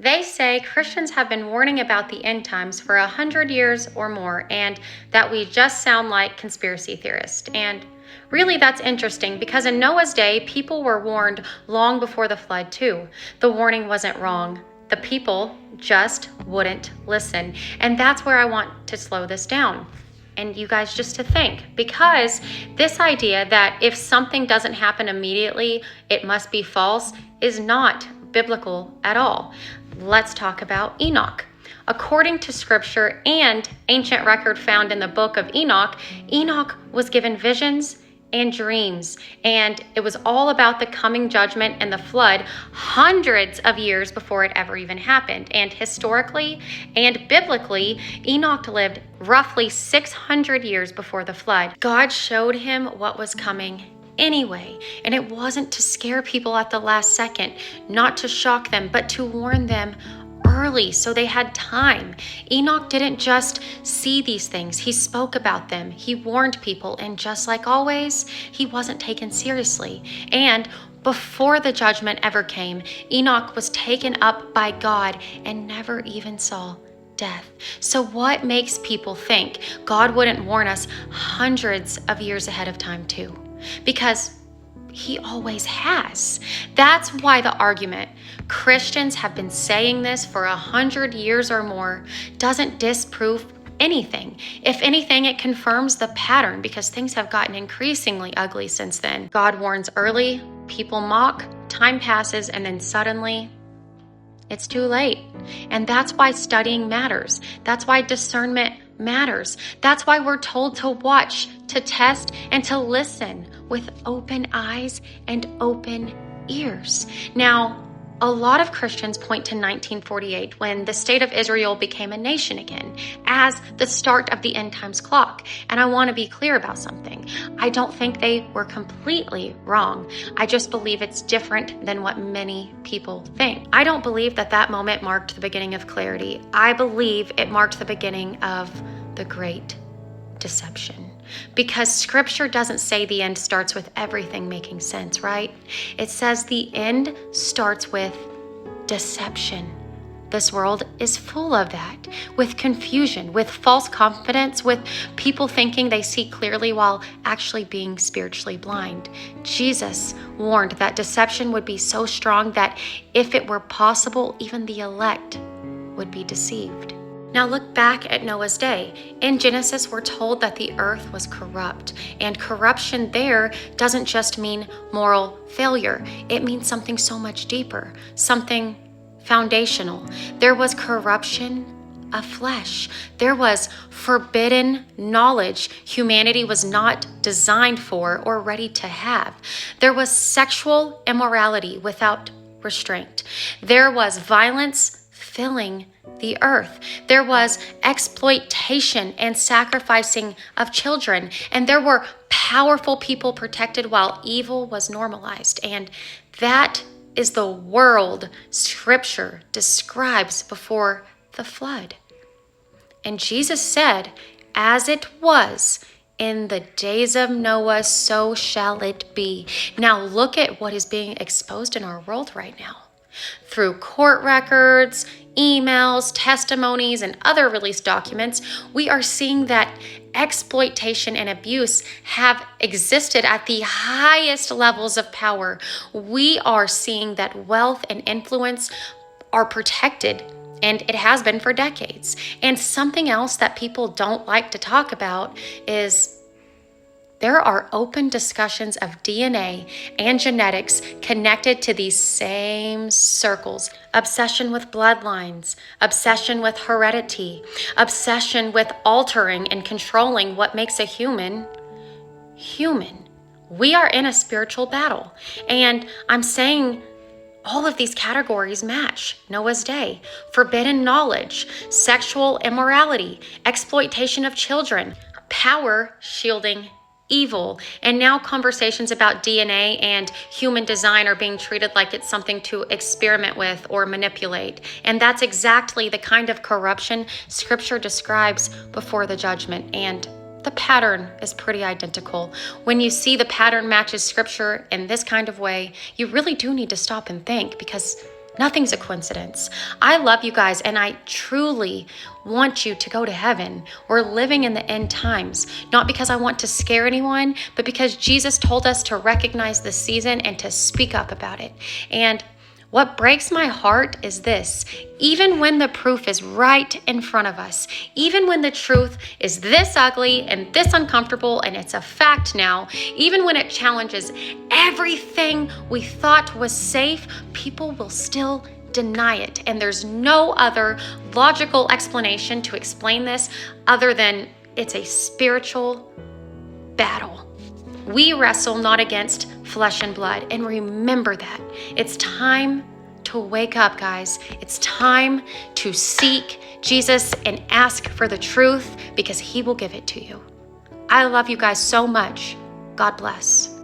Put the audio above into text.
They say Christians have been warning about the end times for 100 years or more, and that we just sound like conspiracy theorists. And really, that's interesting because in Noah's day, people were warned long before the flood, too. The warning wasn't wrong. The people just wouldn't listen. And that's where I want to slow this down. And you guys just to think, because this idea that if something doesn't happen immediately, it must be false is not biblical at all. Let's talk about Enoch. According to scripture and ancient record found in the book of Enoch, Enoch was given visions and dreams, and it was all about the coming judgment and the flood hundreds of years before it ever even happened. And historically and biblically, Enoch lived roughly 600 years before the flood. God showed him what was coming anyway, and it wasn't to scare people at the last second, not to shock them, but to warn them early so they had time. Enoch didn't just see these things, he spoke about them, he warned people, and just like always, he wasn't taken seriously. And before the judgment ever came, Enoch was taken up by God and never even saw death. So what makes people think God wouldn't warn us hundreds of years ahead of time too? Because he always has. That's why the argument, Christians have been saying this for 100 years or more, doesn't disprove anything. If anything, it confirms the pattern because things have gotten increasingly ugly since then. God warns early, people mock, time passes, and then suddenly it's too late. And that's why studying matters. That's why discernment matters. That's why we're told to watch, to test, and to listen with open eyes and open ears. Now, a lot of Christians point to 1948 when the state of Israel became a nation again as the start of the end times clock. And I want to be clear about something. I don't think they were completely wrong. I just believe it's different than what many people think. I don't believe that that moment marked the beginning of clarity. I believe it marked the beginning of the great deception. Because scripture doesn't say the end starts with everything making sense, right? It says the end starts with deception. This world is full of that, with confusion, with false confidence, with people thinking they see clearly while actually being spiritually blind. Jesus warned that deception would be so strong that if it were possible, even the elect would be deceived. Now look back at Noah's day. In Genesis, we're told that the earth was corrupt, and corruption there doesn't just mean moral failure. It means something so much deeper, something foundational. There was corruption of flesh. There was forbidden knowledge humanity was not designed for or ready to have. There was sexual immorality without restraint. There was violence filling the earth. There was exploitation and sacrificing of children. And there were powerful people protected while evil was normalized. And that is the world scripture describes before the flood. And Jesus said, as it was in the days of Noah, so shall it be. Now look at what is being exposed in our world right now. Through court records, emails, testimonies, and other released documents, we are seeing that exploitation and abuse have existed at the highest levels of power. We are seeing that wealth and influence are protected, and it has been for decades. And something else that people don't like to talk about is there are open discussions of DNA and genetics connected to these same circles. Obsession with bloodlines, obsession with heredity, obsession with altering and controlling what makes a human human. We are in a spiritual battle. And I'm saying all of these categories match Noah's day. Forbidden knowledge, sexual immorality, exploitation of children, power shielding evil. And now conversations about DNA and human design are being treated like it's something to experiment with or manipulate. And that's exactly the kind of corruption scripture describes before the judgment. And the pattern is pretty identical. When you see the pattern matches scripture in this kind of way, you really do need to stop and think, because Nothing's a coincidence. I love you guys, and I truly want you to go to heaven. We're living in the end times, not because I want to scare anyone, but because Jesus told us to recognize the season and to speak up about it. And what breaks my heart is this: even when the proof is right in front of us, even when the truth is this ugly and this uncomfortable and it's a fact now, even when it challenges everything we thought was safe, people will still deny it. And there's no other logical explanation to explain this other than it's a spiritual battle. We wrestle not against flesh and blood. And remember that. It's time to wake up, guys. It's time to seek Jesus and ask for the truth, because he will give it to you. I love you guys so much. God bless.